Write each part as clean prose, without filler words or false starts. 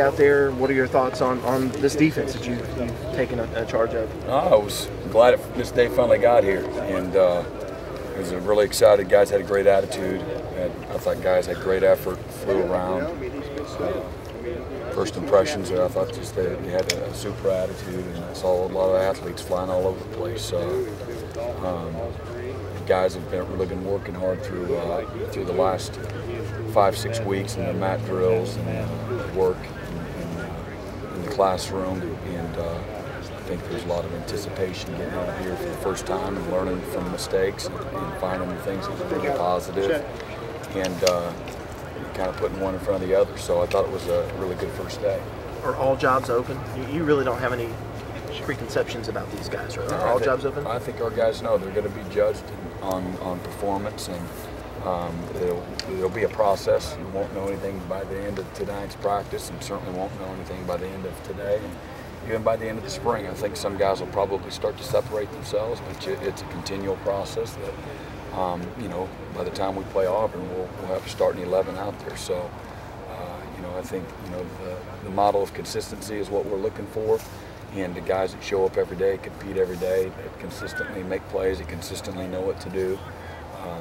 out there. What are your thoughts on this defense that you've taken a charge of? I was glad this day finally got here, and it was really excited. Guys had a great attitude. I thought guys had great effort, flew around. First impressions, I thought just they had a super attitude, and I saw a lot of athletes flying all over the place. The guys have really been working hard through the last 5-6 weeks, and the mat drills and work in the classroom, and I think there's a lot of anticipation getting out here for the first time and learning from mistakes and finding the things that are really positive, and kind of putting one in front of the other. So I thought it was a really good first day. Are all jobs open? You really don't have any preconceptions about these guys, right? Are all jobs open? I think our guys know they're going to be judged on performance, and it'll be a process. You won't know anything by the end of tonight's practice, and certainly won't know anything by the end of today, and even by the end of the spring. I think some guys will probably start to separate themselves, but it's a continual process that, by the time we play Auburn, we'll have a starting 11 out there. So, I think, the model of consistency is what we're looking for. And the guys that show up every day, compete every day, that consistently make plays, that consistently know what to do,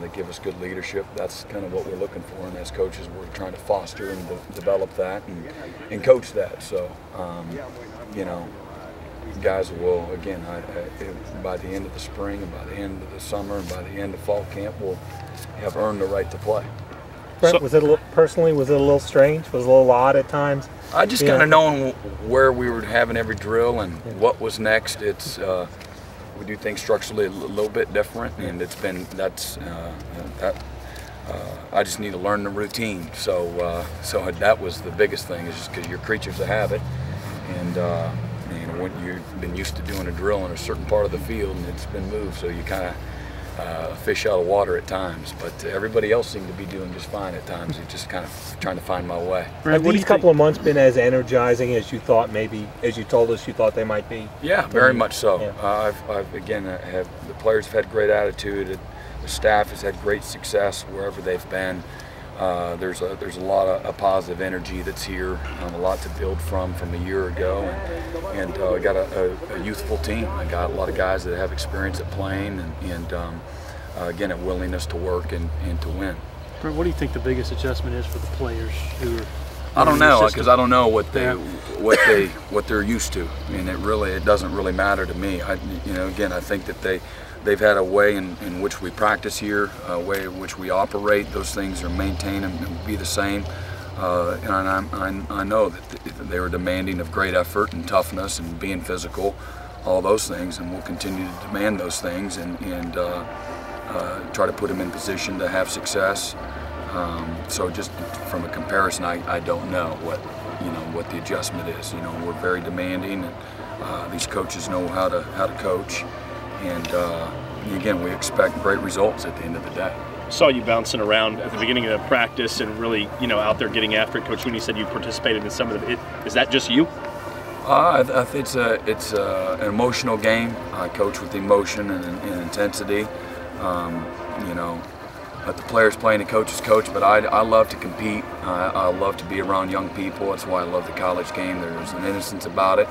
that give us good leadership. That's kind of what we're looking for. And as coaches, we're trying to foster and develop that and coach that. So, guys will, again, by the end of the spring and by the end of the summer and by the end of fall camp, will have earned the right to play. Brent, was it a little strange? Was it a little odd at times? I just kind of knowing where we were having every drill and what was next. It's we do things structurally a little bit different, and I just need to learn the routine. So that was the biggest thing, is just because you're creatures of habit, and when you've been used to doing a drill in a certain part of the field and it's been moved, so you kind of fish out of water at times, but everybody else seemed to be doing just fine at times. It's just kind of trying to find my way. Have these couple of months been as energizing as you thought, maybe, as you told us you thought they might be? Yeah, very much so. Yeah. The players have had great attitude. The staff has had great success wherever they've been. There's a lot of positive energy that's here, a lot to build from a year ago, and I got a youthful team. I got a lot of guys that have experience at playing, and again, a willingness to work and to win. Brent, what do you think the biggest adjustment is for the players who are? I don't know, because I don't know what they're used to. I mean, it doesn't really matter to me. I think that they've had a way in which we practice here, a way in which we operate. Those things are maintained and be the same. And I know that they were demanding of great effort and toughness and being physical, all those things, and we'll continue to demand those things and try to put them in position to have success. So just from a comparison, I don't know what the adjustment is. We're very demanding, and these coaches know how to coach. And again, we expect great results at the end of the day. Saw you bouncing around at the beginning of the practice and really, out there getting after it. Coach Sweeney said you participated in some of it. Is that just you? I think it's an emotional game. I coach with emotion and intensity. Let the players play and the coaches coach, but I love to compete. I love to be around young people. That's why I love the college game. There's an innocence about it.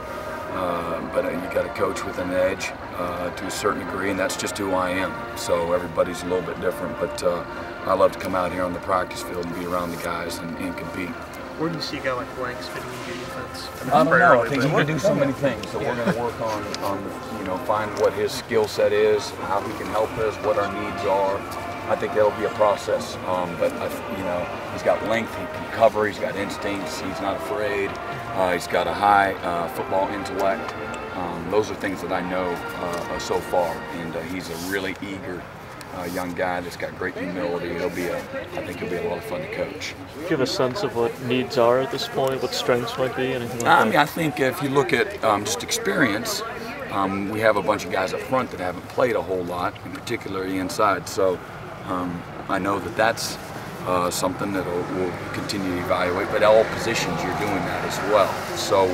But you got to coach with an edge to a certain degree, and that's just who I am. So everybody's a little bit different, but I love to come out here on the practice field and be around the guys and compete. Where do you see a guy like Blanks fitting into your defense? I don't know. I think he can do so many things. So we're going to work on find what his skill set is, how he can help us, what our needs are. I think that'll be a process, but he's got length, he can cover, he's got instincts, he's not afraid, he's got a high football intellect. Those are things that I know so far, and he's a really eager young guy that's got great humility. I think he'll be a lot of fun to coach. Do you have a sense of what needs are at this point, what strengths might be, anything like that? I mean, I think if you look at just experience, we have a bunch of guys up front that haven't played a whole lot, and particularly inside. So I know that's something that we'll continue to evaluate, but all positions you're doing that as well. So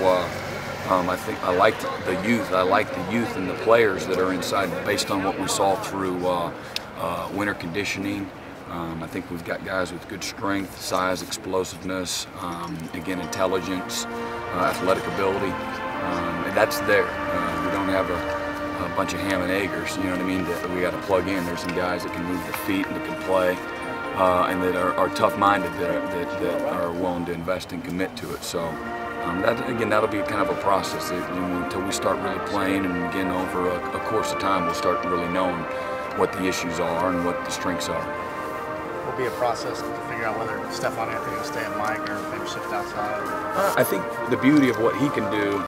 I think I like the youth. I like the youth and the players that are inside based on what we saw through winter conditioning, I think we've got guys with good strength, size, explosiveness, again, intelligence, athletic ability, and that's there. We don't have a bunch of ham and eggers, you know what I mean, that we got to plug in. There's some guys that can move their feet and that can play, and that are tough-minded, that are willing to invest and commit to it. So that'll be kind of a process until we start really playing, and again, over a course of time, we'll start really knowing what the issues are and what the strengths are. Will be a process to figure out whether Stephon Anthony will stay at Mike or maybe shift outside. I think the beauty of what he can do